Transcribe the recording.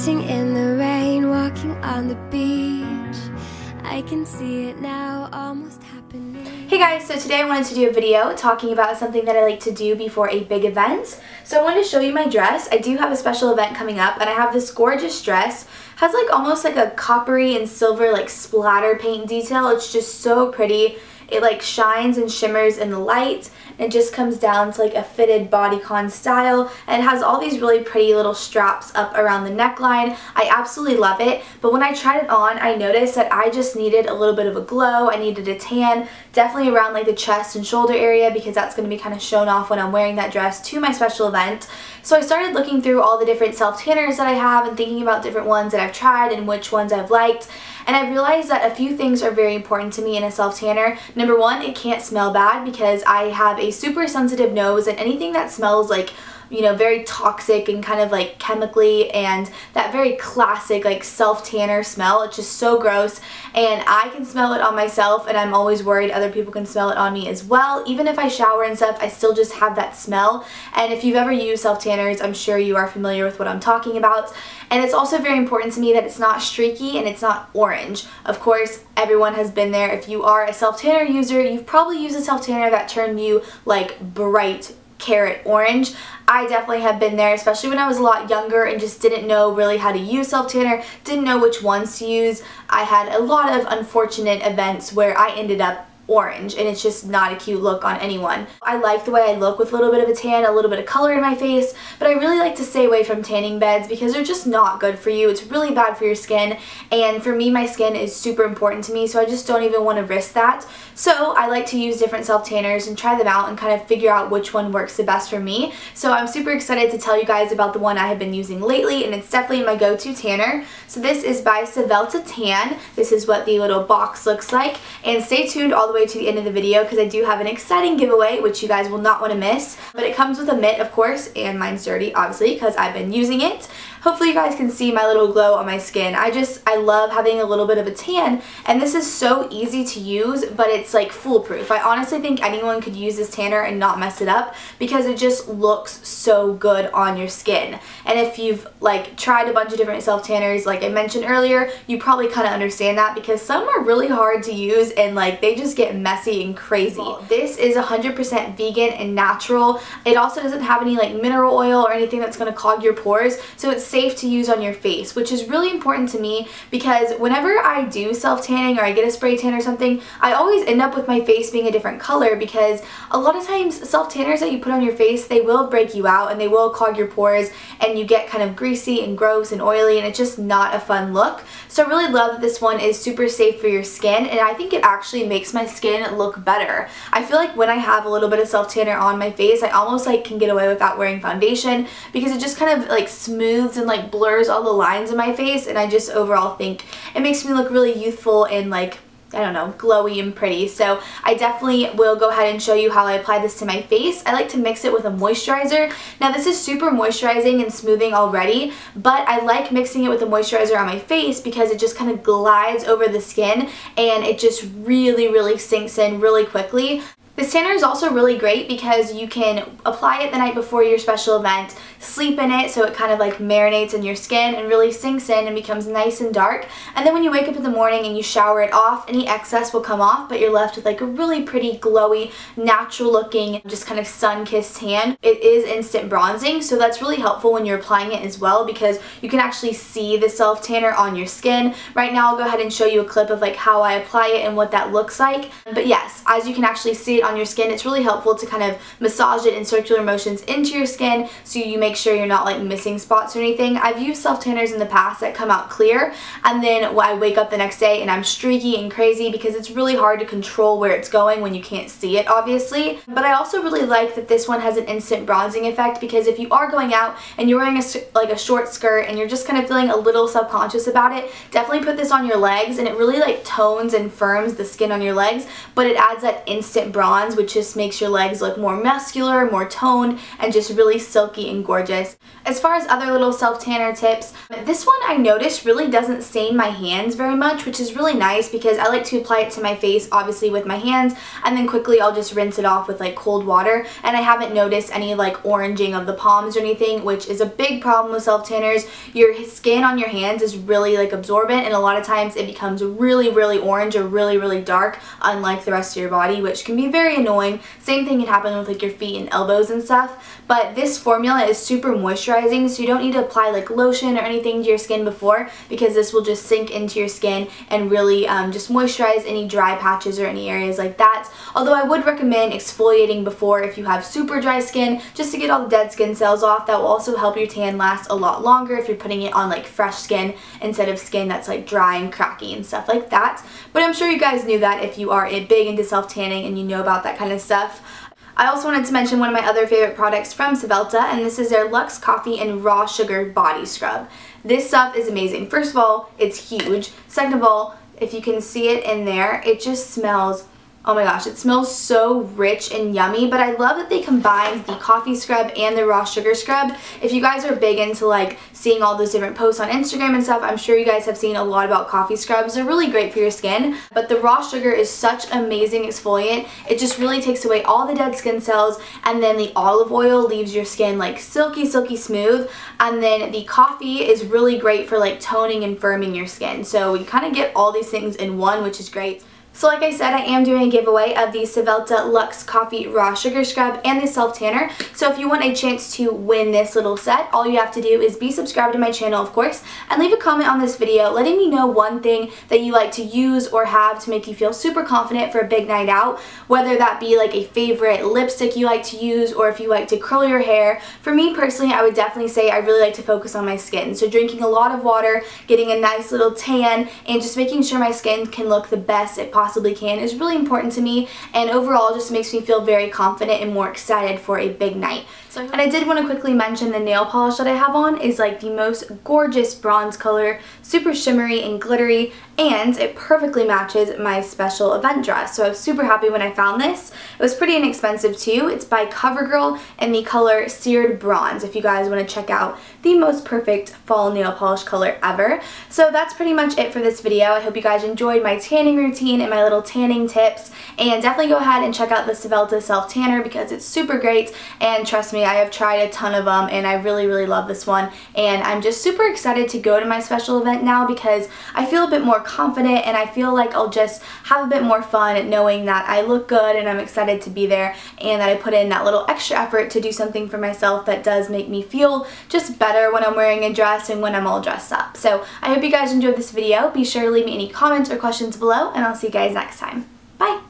dancing in the rain, walking on the beach. I can see it now, almost happening. Hey guys, so today I wanted to do a video talking about something that I like to do before a big event. So I wanted to show you my dress. I do have a special event coming up, and I have this gorgeous dress. Has like almost like a coppery and silver like splatter paint detail. It's just so pretty. It like shines and shimmers in the light, and it just comes down to like a fitted bodycon style, and it has all these really pretty little straps up around the neckline. I absolutely love it, but when I tried it on, I noticed that I just needed a little bit of a glow. I needed a tan, definitely around like the chest and shoulder area, because that's going to be kind of shown off when I'm wearing that dress to my special event. So I started looking through all the different self-tanners that I have and thinking about different ones that I've tried and which ones I've liked. And I realized that a few things are very important to me in a self-tanner. Number one, it can't smell bad, because I have a super sensitive nose, and anything that smells like, you know, very toxic and kind of like chemically, and that very classic like self-tanner smell, it's just so gross, and I can smell it on myself, and I'm always worried other people can smell it on me as well. Even if I shower and stuff, I still just have that smell. And if you've ever used self-tanners, I'm sure you are familiar with what I'm talking about. And it's also very important to me that it's not streaky and it's not orange. Of course, everyone has been there. If you are a self-tanner user, you've probably used a self-tanner that turned you like bright carrot orange. I definitely have been there, especially when I was a lot younger and just didn't know really how to use self-tanner, didn't know which ones to use. I had a lot of unfortunate events where I ended up orange, and it's just not a cute look on anyone. I like the way I look with a little bit of a tan, a little bit of color in my face, but I really like to stay away from tanning beds because they're just not good for you. It's really bad for your skin, and for me, my skin is super important to me, so I just don't even want to risk that. So I like to use different self-tanners and try them out and kind of figure out which one works the best for me. So I'm super excited to tell you guys about the one I have been using lately, and it's definitely my go-to tanner. So this is by Svelte Tan. This is what the little box looks like, and stay tuned all the way to the end of the video because I do have an exciting giveaway which you guys will not want to miss. But it comes with a mitt, of course, and mine's dirty obviously because I've been using it. Hopefully you guys can see my little glow on my skin. I love having a little bit of a tan, and this is so easy to use, but it's like foolproof. I honestly think anyone could use this tanner and not mess it up because it just looks so good on your skin. And if you've like tried a bunch of different self-tanners like I mentioned earlier, you probably kind of understand that because some are really hard to use and like they just get messy and crazy. This is 100% vegan and natural. It also doesn't have any like mineral oil or anything that's going to clog your pores, so it's safe to use on your face, which is really important to me because whenever I do self-tanning or I get a spray tan or something, I always end up with my face being a different color because a lot of times self-tanners that you put on your face, they will break you out and they will clog your pores, and you get kind of greasy and gross and oily, and it's just not a fun look. So I really love that this one is super safe for your skin, and I think it actually makes my skin look better. I feel like when I have a little bit of self-tanner on my face, I almost like can get away without wearing foundation because it just kind of like smooths and like blurs all the lines in my face, and I just overall think it makes me look really youthful and like, I don't know, glowy and pretty. So I definitely will go ahead and show you how I apply this to my face. I like to mix it with a moisturizer. Now this is super moisturizing and smoothing already, but I like mixing it with a moisturizer on my face because it just kind of glides over the skin and it just really sinks in really quickly. This tanner is also really great because you can apply it the night before your special event, sleep in it so it kind of like marinates in your skin and really sinks in and becomes nice and dark. And then when you wake up in the morning and you shower it off, any excess will come off, but you're left with like a really pretty, glowy, natural looking, just kind of sun-kissed tan. It is instant bronzing, so that's really helpful when you're applying it as well because you can actually see the self-tanner on your skin. Right now I'll go ahead and show you a clip of like how I apply it and what that looks like. But yes, as you can actually see it on your skin, it's really helpful to kind of massage it in circular motions into your skin so you make sure you're not like missing spots or anything. I've used self-tanners in the past that come out clear, and then I wake up the next day and I'm streaky and crazy because it's really hard to control where it's going when you can't see it obviously. But I also really like that this one has an instant bronzing effect because if you are going out and you're wearing a short skirt and you're just kind of feeling a little subconscious about it, definitely put this on your legs, and it really like tones and firms the skin on your legs, but it adds that instant bronze bronze, which just makes your legs look more muscular, more toned, and just really silky and gorgeous. As far as other little self-tanner tips, this one I noticed really doesn't stain my hands very much, which is really nice because I like to apply it to my face, obviously with my hands, and then quickly I'll just rinse it off with like cold water, and I haven't noticed any like oranging of the palms or anything, which is a big problem with self-tanners. Your skin on your hands is really like absorbent, and a lot of times it becomes really orange or really dark, unlike the rest of your body, which can be very annoying. Same thing can happen with like your feet and elbows and stuff. But this formula is super moisturizing, so you don't need to apply like lotion or anything to your skin before, because this will just sink into your skin and really just moisturize any dry patches or any areas like that. Although I would recommend exfoliating before if you have super dry skin, just to get all the dead skin cells off. That will also help your tan last a lot longer if you're putting it on like fresh skin instead of skin that's like dry and cracky and stuff like that. But I'm sure you guys knew that if you are big into self-tanning and you know about that kind of stuff. I also wanted to mention one of my other favorite products from Svelte, and this is their Luxe Coffee and Raw Sugar Body Scrub. This stuff is amazing. First of all, it's huge. Second of all, if you can see it in there, it just smells, oh my gosh, it smells so rich and yummy. But I love that they combined the coffee scrub and the raw sugar scrub. If you guys are big into like seeing all those different posts on Instagram and stuff, I'm sure you guys have seen a lot about coffee scrubs. They're really great for your skin, but the raw sugar is such an amazing exfoliant. It just really takes away all the dead skin cells, and then the olive oil leaves your skin like silky smooth, and then the coffee is really great for like toning and firming your skin. So you kind of get all these things in one, which is great. So like I said, I am doing a giveaway of the Svelte Luxe Coffee Raw Sugar Scrub and the Self Tanner. So if you want a chance to win this little set, all you have to do is be subscribed to my channel, of course, and leave a comment on this video letting me know one thing that you like to use or have to make you feel super confident for a big night out, whether that be like a favorite lipstick you like to use, or if you like to curl your hair. For me personally, I would definitely say I really like to focus on my skin. So drinking a lot of water, getting a nice little tan, and just making sure my skin can look the best it possibly can is really important to me, and overall just makes me feel very confident and more excited for a big night. And I did want to quickly mention the nail polish that I have on is like the most gorgeous bronze color, super shimmery and glittery, and it perfectly matches my special event dress. So I was super happy when I found this. It was pretty inexpensive too. It's by CoverGirl in the color Seared Bronze, if you guys want to check out the most perfect fall nail polish color ever. So that's pretty much it for this video. I hope you guys enjoyed my tanning routine and my little tanning tips, and definitely go ahead and check out the Svelte Self Tanner because it's super great, and trust me, I have tried a ton of them and I really love this one, and I'm just super excited to go to my special event now because I feel a bit more confident, and I feel like I'll just have a bit more fun knowing that I look good and I'm excited to be there, and that I put in that little extra effort to do something for myself that does make me feel just better when I'm wearing a dress and when I'm all dressed up. So I hope you guys enjoyed this video. Be sure to leave me any comments or questions below, and I'll see you guys next time. Bye!